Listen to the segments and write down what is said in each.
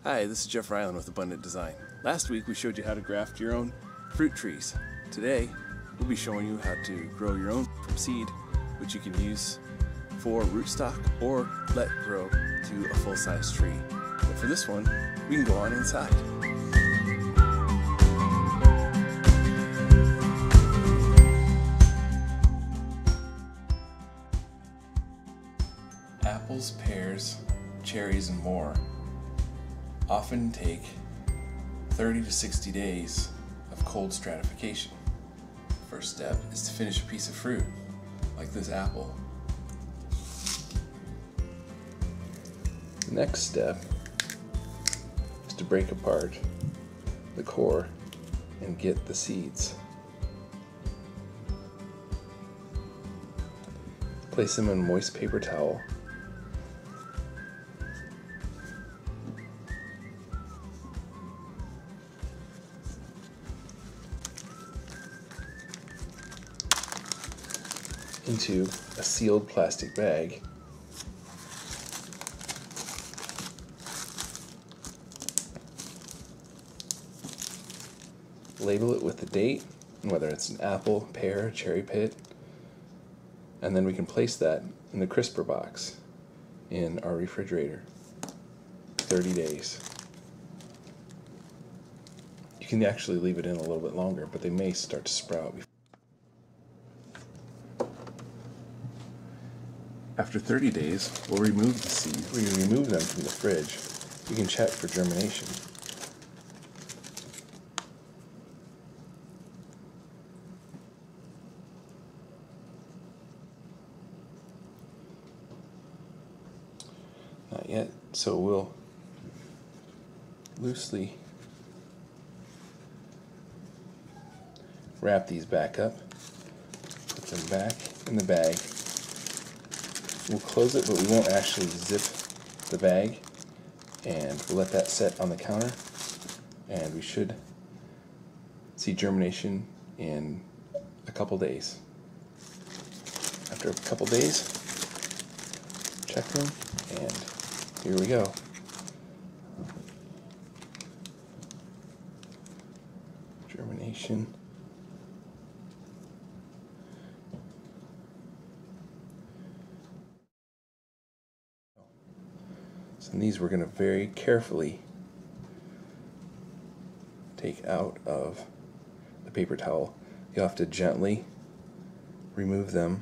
Hi, this is Jeff Ryland with Abundant Design. Last week we showed you how to graft your own fruit trees. Today we'll be showing you how to grow your own from seed, which you can use for rootstock or let grow to a full-size tree. But for this one, we can go on inside. Apples, pears, cherries, and more often take 30 to 60 days of cold stratification. First step is to finish a piece of fruit, like this apple. The next step is to break apart the core and get the seeds. Place them in a moist paper towel. Into a sealed plastic bag. Label it with the date and whether it's an apple, pear, cherry pit, and then we can place that in the crisper box in our refrigerator. 30 days. You can actually leave it in a little bit longer, but they may start to sprout. After 30 days, we'll remove the seeds. We remove them from the fridge. You can check for germination. Not yet, so we'll loosely wrap these back up, put them back in the bag. We'll close it, but we won't actually zip the bag, and we'll let that set on the counter, and we should see germination in a couple days. After a couple days, check them, and here we go. Germination. And these we're going to very carefully take out of the paper towel. You'll have to gently remove them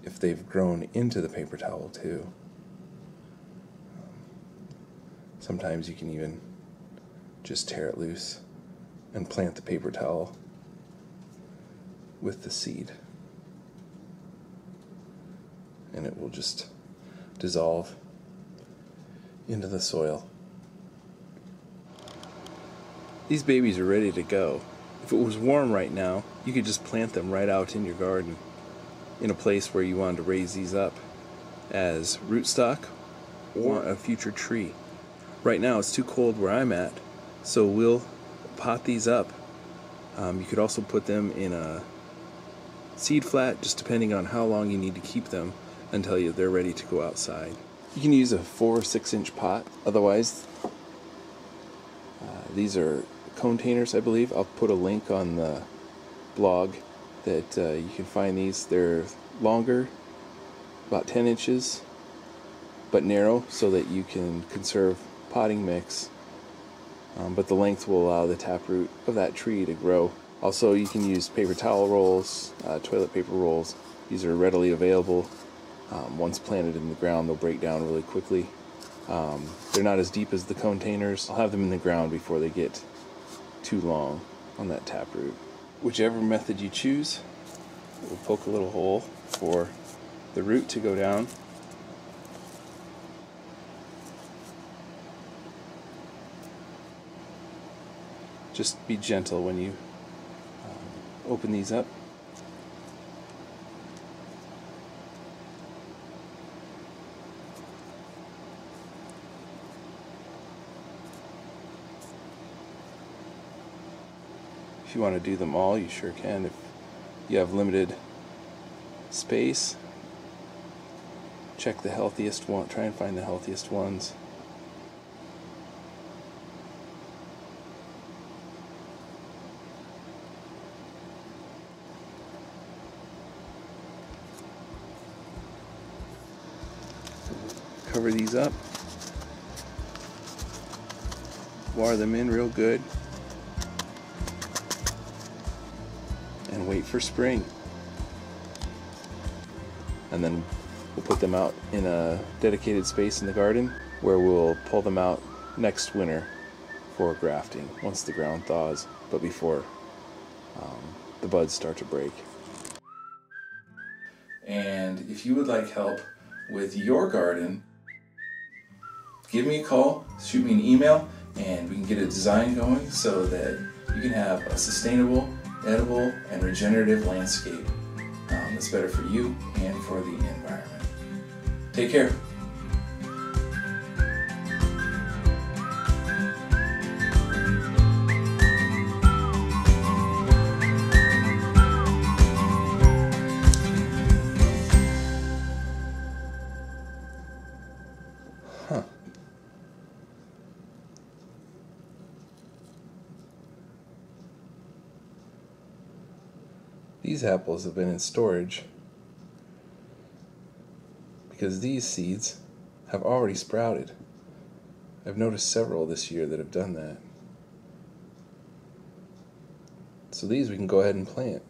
if they've grown into the paper towel too. Sometimes you can even just tear it loose and plant the paper towel with the seed, and it will just dissolve into the soil. These babies are ready to go. If it was warm right now, you could just plant them right out in your garden in a place where you wanted to raise these up as rootstock or a future tree. Right now it's too cold where I'm at, so we'll pot these up. You could also put them in a seed flat, just depending on how long you need to keep them until they're ready to go outside. You can use a 4 or 6 inch pot. Otherwise, these are containers, I believe. I'll put a link on the blog that you can find these. They're longer, about 10 inches, but narrow, so that you can conserve potting mix. But the length will allow the taproot of that tree to grow. Also, you can use paper towel rolls, toilet paper rolls. These are readily available. Once planted in the ground, they'll break down really quickly. They're not as deep as the containers. I'll have them in the ground before they get too long on that taproot. Whichever method you choose, we'll poke a little hole for the root to go down. Just be gentle when you open these up. If you want to do them all, you sure can. If you have limited space, check the healthiest one, try and find the healthiest ones. cover these up, water them in real good, and wait for spring. And then we'll put them out in a dedicated space in the garden where we'll pull them out next winter for grafting once the ground thaws, but before the buds start to break. And if you would like help with your garden, give me a call, shoot me an email, and we can get a design going so that you can have a sustainable, edible, and regenerative landscape that's better for you and for the environment. Take care. Huh. These apples have been in storage because these seeds have already sprouted. I've noticed several this year that have done that. So these we can go ahead and plant.